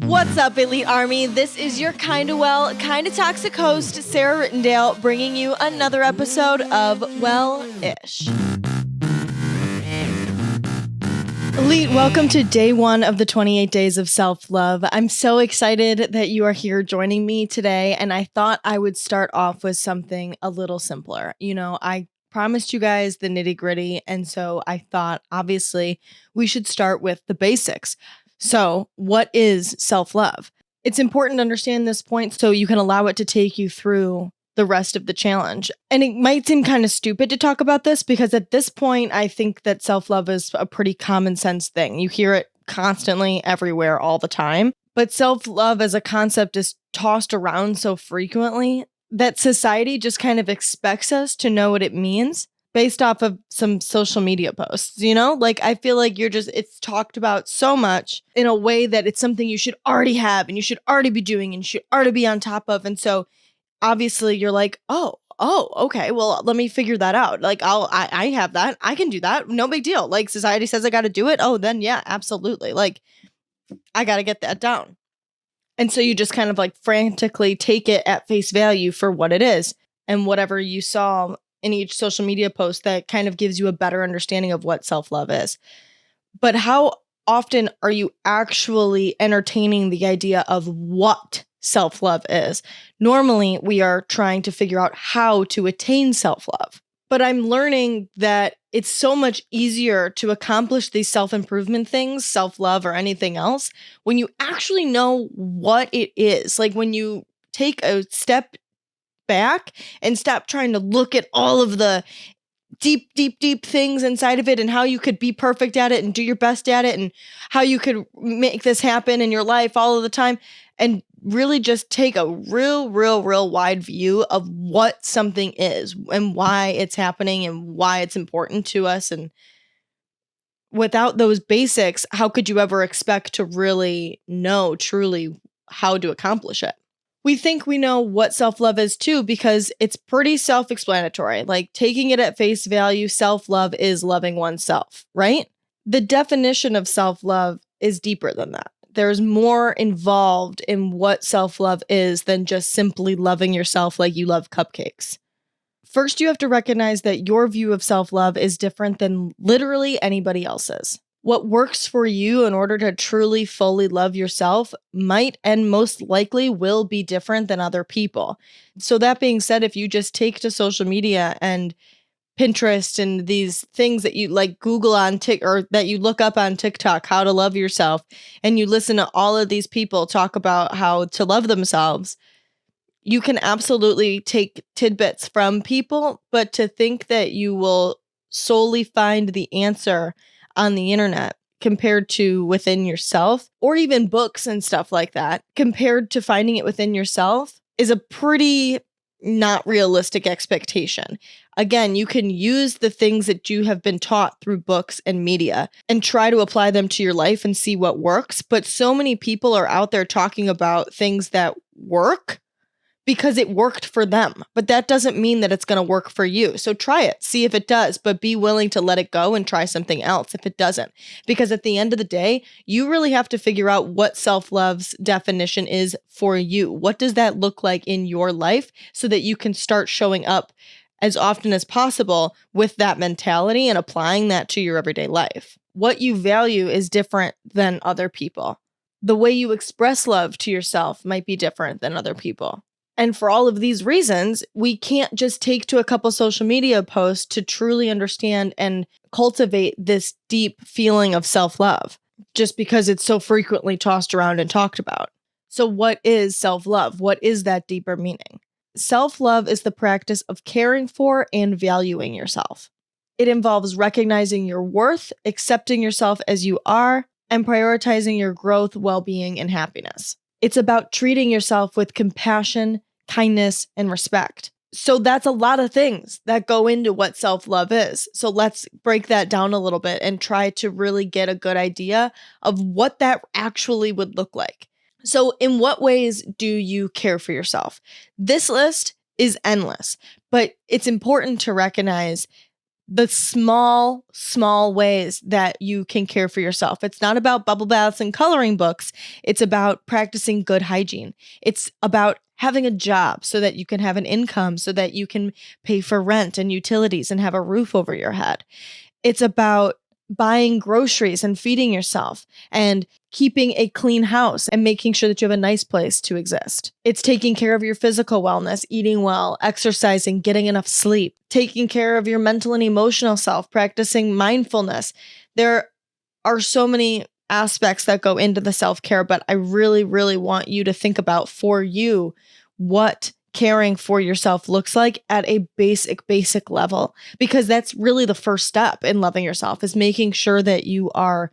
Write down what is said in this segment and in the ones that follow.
What's up, Elite Army? This is your kinda well, kinda toxic host, Sarah Rittendale, bringing you another episode of Well-ish. Elite, welcome to day one of the 28 days of self-love. I'm so excited that you are here joining me today, and I thought I would start off with something a little simpler. I promised you guys the nitty-gritty, and so I thought, obviously, we should start with the basics. So, what is self-love? It's important to understand this point so you can allow it to take you through the rest of the challenge. And it might seem kind of stupid to talk about this because at this point, I think that self-love is a pretty common sense thing. You hear it constantly, everywhere, all the time. But self-love as a concept is tossed around so frequently that society just kind of expects us to know what it means based off of some social media posts, I feel like it's talked about so much in a way that it's something you should already have and you should already be doing and you should already be on top of. And so obviously you're like, oh, okay, well, let me figure that out. Like, I have that. I can do that. No big deal. Like, society says I got to do it. Oh, then yeah, absolutely. Like, I got to get that down. And so you just kind of like frantically take it at face value for what it is. And whatever you saw in each social media post that kind of gives you a better understanding of what self-love is. But how often are you actually entertaining the idea of what self-love is? Normally, we are trying to figure out how to attain self-love. But I'm learning that it's so much easier to accomplish these self-improvement things, self-love or anything else, when you actually know what it is. Like when you take a step back and stop trying to look at all of the deep things inside of it and how you could be perfect at it and do your best at it and how you could make this happen in your life all of the time, and really just take a real wide view of what something is and why it's happening and why it's important to us. And without those basics, how could you ever expect to really know truly how to accomplish it? We think we know what self-love is too because it's pretty self-explanatory. Like taking it at face value, self-love is loving oneself, right? The definition of self-love is deeper than that. There's more involved in what self-love is than just simply loving yourself like you love cupcakes. First, you have to recognize that your view of self-love is different than literally anybody else's. What works for you in order to truly fully love yourself might and most likely will be different than other people. So that being said, if you just take to social media and Pinterest and these things that you like Google on or that you look up on TikTok, how to love yourself, and you listen to all of these people talk about how to love themselves, you can absolutely take tidbits from people, but to think that you will solely find the answer on the internet compared to within yourself, or even books and stuff like that, compared to finding it within yourself is a pretty not realistic expectation. Again, you can use the things that you have been taught through books and media and try to apply them to your life and see what works. But so many people are out there talking about things that work because it worked for them. But that doesn't mean that it's going to work for you. So try it, see if it does, but be willing to let it go and try something else if it doesn't. Because at the end of the day, you really have to figure out what self-love's definition is for you. What does that look like in your life so that you can start showing up as often as possible with that mentality and applying that to your everyday life. What you value is different than other people. The way you express love to yourself might be different than other people. And for all of these reasons, we can't just take to a couple social media posts to truly understand and cultivate this deep feeling of self-love, just because it's so frequently tossed around and talked about. So what is self-love? What is that deeper meaning? Self-love is the practice of caring for and valuing yourself. It involves recognizing your worth, accepting yourself as you are, and prioritizing your growth, well-being, and happiness. It's about treating yourself with compassion, kindness, and respect. So that's a lot of things that go into what self-love is. So let's break that down a little bit and try to really get a good idea of what that actually would look like. So in what ways do you care for yourself? This list is endless, but it's important to recognize the small, small ways that you can care for yourself. It's not about bubble baths and coloring books. It's about practicing good hygiene. It's about having a job so that you can have an income, so that you can pay for rent and utilities and have a roof over your head. It's about buying groceries and feeding yourself and keeping a clean house and making sure that you have a nice place to exist. It's taking care of your physical wellness, eating well, exercising, getting enough sleep, taking care of your mental and emotional self, practicing mindfulness. There are so many aspects that go into the self-care, but I really, really want you to think about for you what caring for yourself looks like at a basic level, because that's really the first step in loving yourself, is making sure that you are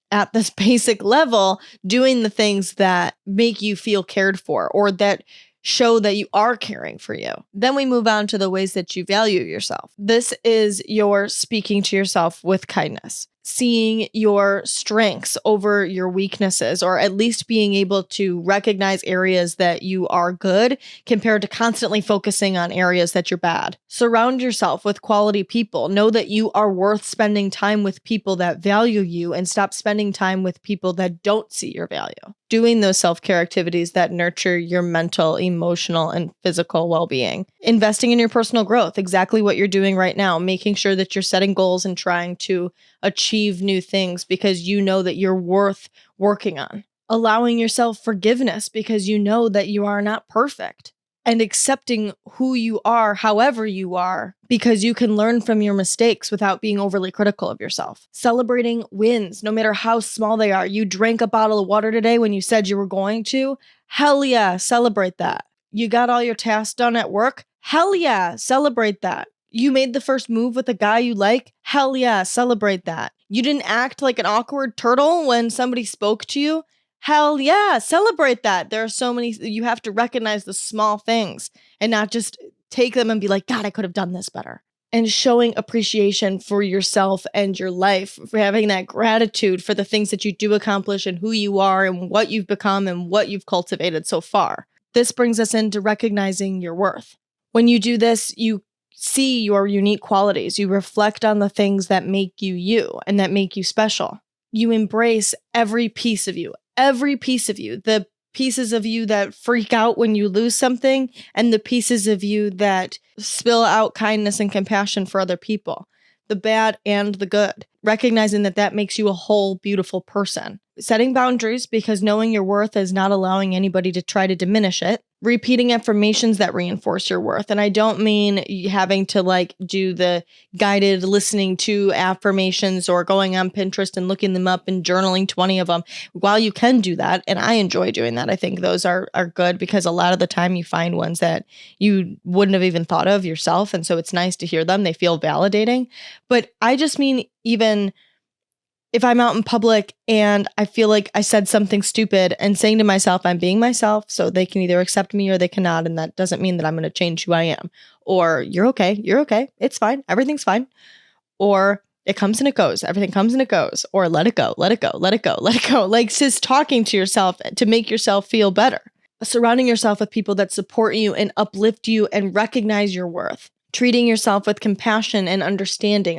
at this basic level doing the things that make you feel cared for or that show that you are caring for you. Then we move on to the ways that you value yourself. This is your speaking to yourself with kindness, seeing your strengths over your weaknesses, or at least being able to recognize areas that you are good compared to constantly focusing on areas that you're bad. Surround yourself with quality people. Know that you are worth spending time with people that value you, and stop spending time with people that don't see your value. Doing those self-care activities that nurture your mental, emotional, and physical well-being. Investing in your personal growth, exactly what you're doing right now, making sure that you're setting goals and trying to achieve new things because you know that you're worth working on. Allowing yourself forgiveness because you know that you are not perfect. And accepting who you are, however you are, because you can learn from your mistakes without being overly critical of yourself. Celebrating wins, no matter how small they are. You drank a bottle of water today when you said you were going to. Hell yeah, celebrate that. You got all your tasks done at work. Hell yeah, celebrate that. You made the first move with a guy you like. Hell yeah, celebrate that. You didn't act like an awkward turtle when somebody spoke to you. Hell yeah, celebrate that. There are so many, you have to recognize the small things and not just take them and be like, God, I could have done this better. And showing appreciation for yourself and your life, for having that gratitude for the things that you do accomplish and who you are and what you've become and what you've cultivated so far. This brings us into recognizing your worth. When you do this, you see your unique qualities. You reflect on the things that make you you and that make you special. You embrace every piece of you, the pieces of you that freak out when you lose something, and the pieces of you that spill out kindness and compassion for other people, the bad and the good, recognizing that that makes you a whole, beautiful person. Setting boundaries, because knowing your worth is not allowing anybody to try to diminish it. Repeating affirmations that reinforce your worth. And I don't mean having to like do the guided listening to affirmations or going on Pinterest and looking them up and journaling 20 of them. While you can do that, and I enjoy doing that, I think those are good, because a lot of the time you find ones that you wouldn't have even thought of yourself. And so it's nice to hear them. They feel validating. But I just mean, even if I'm out in public and I feel like I said something stupid, and saying to myself, I'm being myself, so they can either accept me or they cannot. And that doesn't mean that I'm going to change who I am. Or you're okay. It's fine. Everything's fine. Or it comes and it goes. Everything comes and it goes. Or let it go. Like just talking to yourself to make yourself feel better. Surrounding yourself with people that support you and uplift you and recognize your worth. Treating yourself with compassion and understanding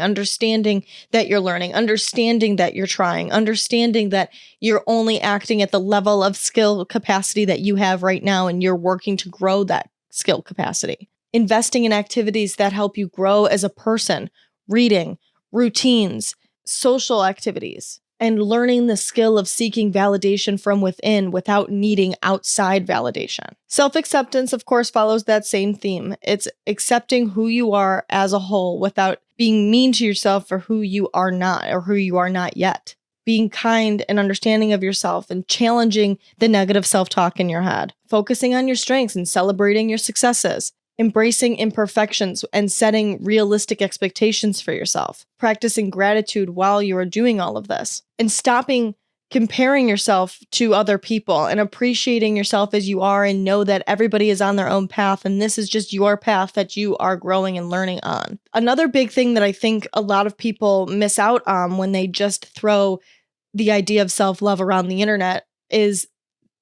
that you're learning, understanding that you're trying, understanding that you're only acting at the level of skill capacity that you have right now, and you're working to grow that skill capacity. Investing in activities that help you grow as a person, reading, routines, social activities, and learning the skill of seeking validation from within without needing outside validation. Self-acceptance, of course, follows that same theme. It's accepting who you are as a whole without being mean to yourself for who you are not or who you are not yet. Being kind and understanding of yourself and challenging the negative self-talk in your head. Focusing on your strengths and celebrating your successes. Embracing imperfections and setting realistic expectations for yourself. Practicing gratitude while you are doing all of this. And stopping comparing yourself to other people and appreciating yourself as you are, and know that everybody is on their own path and this is just your path that you are growing and learning on. Another big thing that I think a lot of people miss out on when they just throw the idea of self-love around the internet is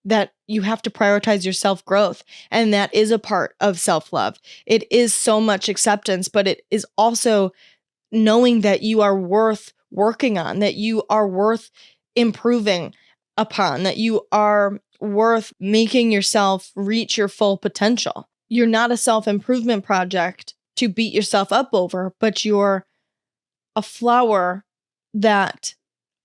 that you have to prioritize your self-growth. And that is a part of self-love. It is so much acceptance, but it is also knowing that you are worth working on, that you are worth improving upon, that you are worth making yourself reach your full potential. You're not a self-improvement project to beat yourself up over, but you're a flower that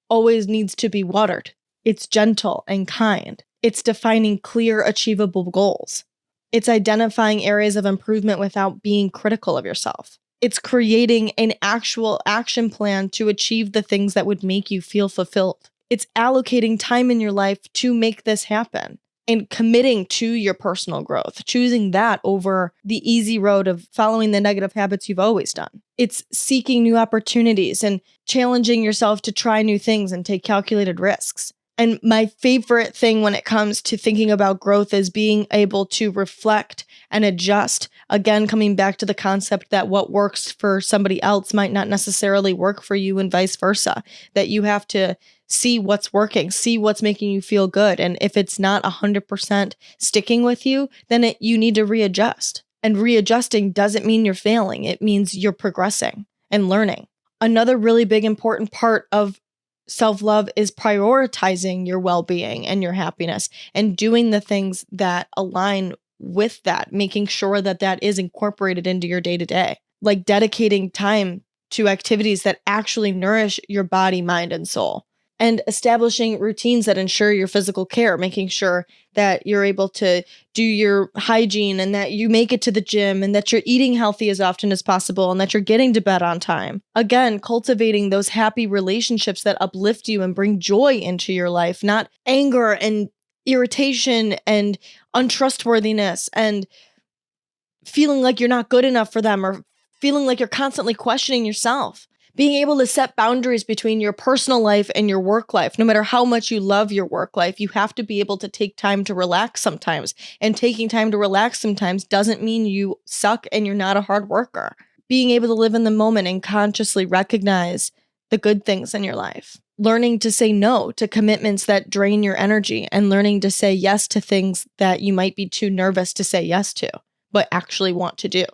always needs to be watered. It's gentle and kind. It's defining clear, achievable goals. It's identifying areas of improvement without being critical of yourself. It's creating an actual action plan to achieve the things that would make you feel fulfilled. It's allocating time in your life to make this happen and committing to your personal growth, choosing that over the easy road of following the negative habits you've always done. It's seeking new opportunities and challenging yourself to try new things and take calculated risks. And my favorite thing when it comes to thinking about growth is being able to reflect and adjust. Again, coming back to the concept that what works for somebody else might not necessarily work for you and vice versa, that you have to see what's working, see what's making you feel good. And if it's not 100% sticking with you, then you need to readjust. And readjusting doesn't mean you're failing. It means you're progressing and learning. Another really big important part of self-love is prioritizing your well-being and your happiness and doing the things that align with that, making sure that that is incorporated into your day-to-day, like dedicating time to activities that actually nourish your body, mind, and soul, and establishing routines that ensure your physical care, making sure that you're able to do your hygiene and that you make it to the gym and that you're eating healthy as often as possible and that you're getting to bed on time. Again, cultivating those happy relationships that uplift you and bring joy into your life, not anger and irritation and untrustworthiness and feeling like you're not good enough for them or feeling like you're constantly questioning yourself. Being able to set boundaries between your personal life and your work life. No matter how much you love your work life, you have to be able to take time to relax sometimes. And taking time to relax sometimes doesn't mean you suck and you're not a hard worker. Being able to live in the moment and consciously recognize the good things in your life. Learning to say no to commitments that drain your energy and learning to say yes to things that you might be too nervous to say yes to, but actually want to do.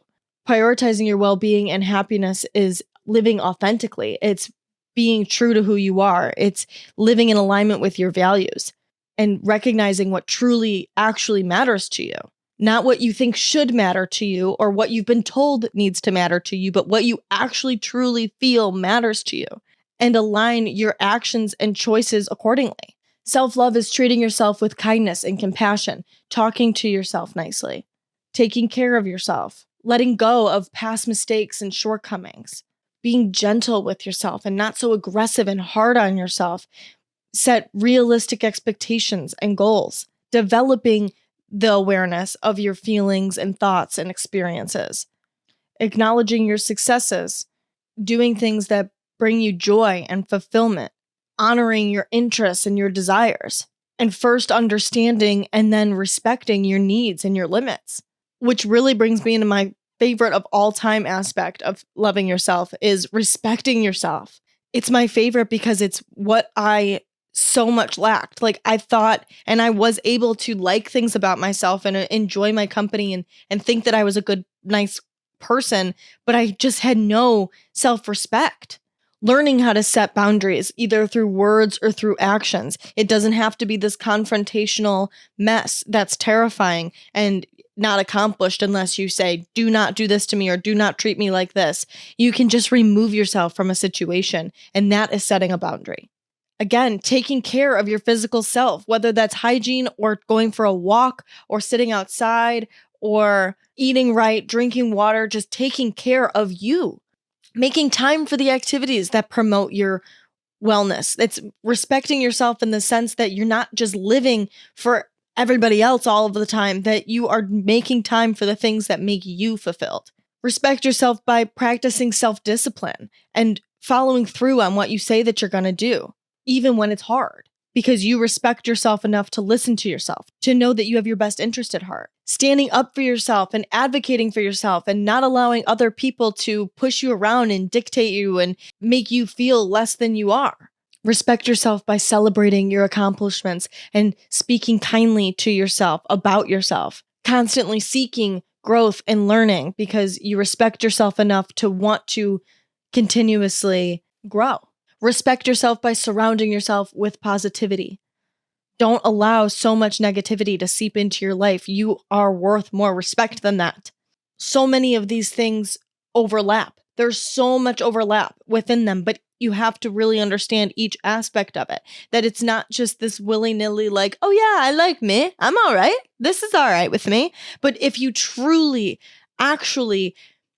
Prioritizing your well-being and happiness is living authentically. It's being true to who you are. It's living in alignment with your values and recognizing what truly actually matters to you. Not what you think should matter to you or what you've been told needs to matter to you, but what you actually truly feel matters to you, and align your actions and choices accordingly. Self-love is treating yourself with kindness and compassion, talking to yourself nicely, taking care of yourself, letting go of past mistakes and shortcomings, being gentle with yourself and not so aggressive and hard on yourself. Set realistic expectations and goals, developing the awareness of your feelings and thoughts and experiences, acknowledging your successes, doing things that bring you joy and fulfillment, honoring your interests and your desires, and first understanding and then respecting your needs and your limits, which really brings me into my favorite of all time aspect of loving yourself is respecting yourself. It's my favorite because it's what I so much lacked. Like I thought, and I was able to like things about myself and enjoy my company and think that I was a good, nice person, but I just had no self-respect. Learning how to set boundaries, either through words or through actions. It doesn't have to be this confrontational mess that's terrifying and not accomplished unless you say, do not do this to me or do not treat me like this. You can just remove yourself from a situation, and that is setting a boundary. Again, taking care of your physical self, whether that's hygiene or going for a walk or sitting outside or eating right, drinking water, just taking care of you. Making time for the activities that promote your wellness. It's respecting yourself in the sense that you're not just living for everybody else all of the time, that you are making time for the things that make you fulfilled. Respect yourself by practicing self-discipline and following through on what you say that you're going to do, even when it's hard, because you respect yourself enough to listen to yourself, to know that you have your best interest at heart. Standing up for yourself and advocating for yourself and not allowing other people to push you around and dictate you and make you feel less than you are. Respect yourself by celebrating your accomplishments and speaking kindly to yourself about yourself. Constantly seeking growth and learning because you respect yourself enough to want to continuously grow. Respect yourself by surrounding yourself with positivity. Don't allow so much negativity to seep into your life. You are worth more respect than that. So many of these things overlap. There's so much overlap within them, but you have to really understand each aspect of it. That it's not just this willy-nilly like, oh yeah, I like me. I'm all right. This is all right with me. But if you truly, actually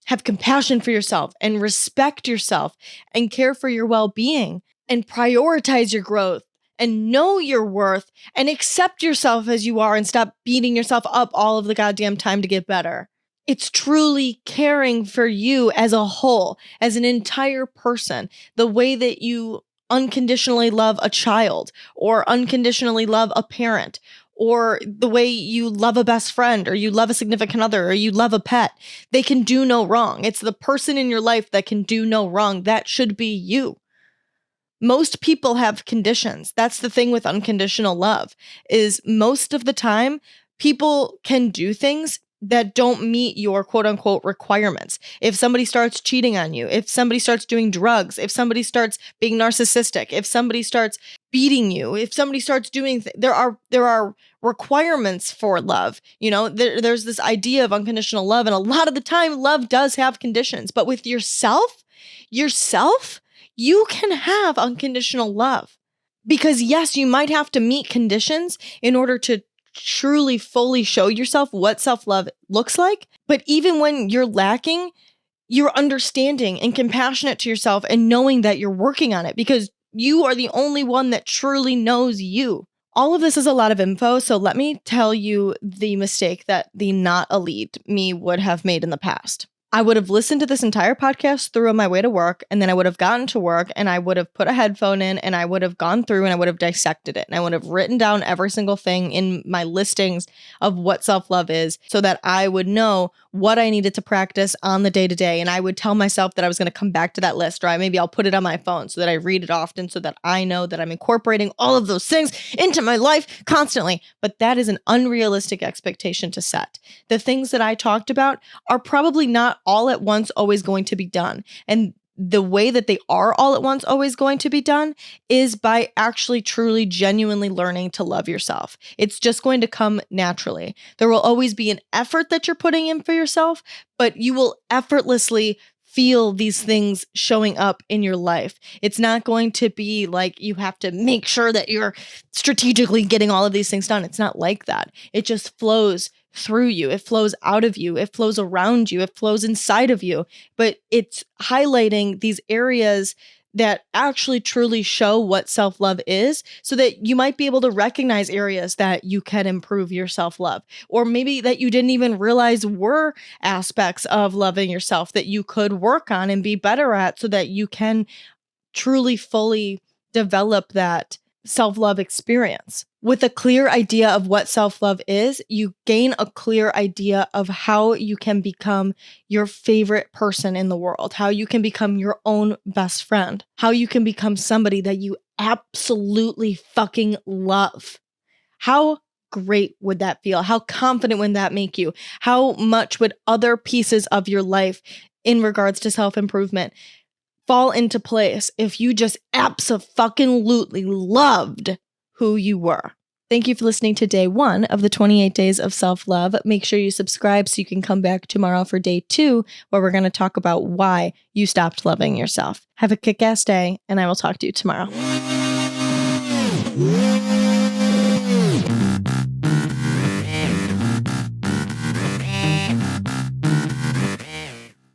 have compassion for yourself and respect yourself and care for your well-being and prioritize your growth and know your worth and accept yourself as you are and stop beating yourself up all of the goddamn time to get better. It's truly caring for you as a whole, as an entire person, the way that you unconditionally love a child or unconditionally love a parent or the way you love a best friend or you love a significant other or you love a pet. They can do no wrong. It's the person in your life that can do no wrong. That should be you. Most people have conditions. That's the thing with unconditional love is most of the time people can do things that don't meet your quote unquote requirements. If somebody starts cheating on you, if somebody starts doing drugs, if somebody starts being narcissistic, if somebody starts beating you, if somebody starts doing there are requirements for love. You know, there's this idea of unconditional love, and a lot of the time love does have conditions, but with yourself, you can have unconditional love. Because yes, you might have to meet conditions in order to truly fully show yourself what self-love looks like. But even when you're lacking, you're understanding and compassionate to yourself and knowing that you're working on it because you are the only one that truly knows you. All of this is a lot of info, so let me tell you the mistake that the not elite me would have made in the past. I would have listened to this entire podcast through on my way to work, and then I would have gotten to work and I would have put a headphone in and I would have gone through and I would have dissected it. And I would have written down every single thing in my listings of what self-love is so that I would know what I needed to practice on the day-to-day. And I would tell myself that I was going to come back to that list, or maybe I'll put it on my phone so that I read it often so that I know that I'm incorporating all of those things into my life constantly. But that is an unrealistic expectation to set. The things that I talked about are probably not all at once always going to be done. And the way that they are all at once always going to be done is by actually truly genuinely learning to love yourself. It's just going to come naturally. There will always be an effort that you're putting in for yourself, but you will effortlessly feel these things showing up in your life. It's not going to be like you have to make sure that you're strategically getting all of these things done. It's not like that. It just flows through you. It flows out of you. It flows around you. It flows inside of you. But it's highlighting these areas that actually truly show what self-love is so that you might be able to recognize areas that you can improve your self-love, or maybe that you didn't even realize were aspects of loving yourself that you could work on and be better at so that you can truly fully develop that self-love experience. With a clear idea of what self-love is, you gain a clear idea of how you can become your favorite person in the world, how you can become your own best friend, how you can become somebody that you absolutely fucking love. How great would that feel? How confident would that make you? How much would other pieces of your life in regards to self-improvement fall into place if you just abso-fucking-lutely loved who you were? Thank you for listening to day 1 of the 28 days of self-love. Make sure you subscribe so you can come back tomorrow for day 2, where we're going to talk about why you stopped loving yourself. Have a kick-ass day, and I will talk to you tomorrow.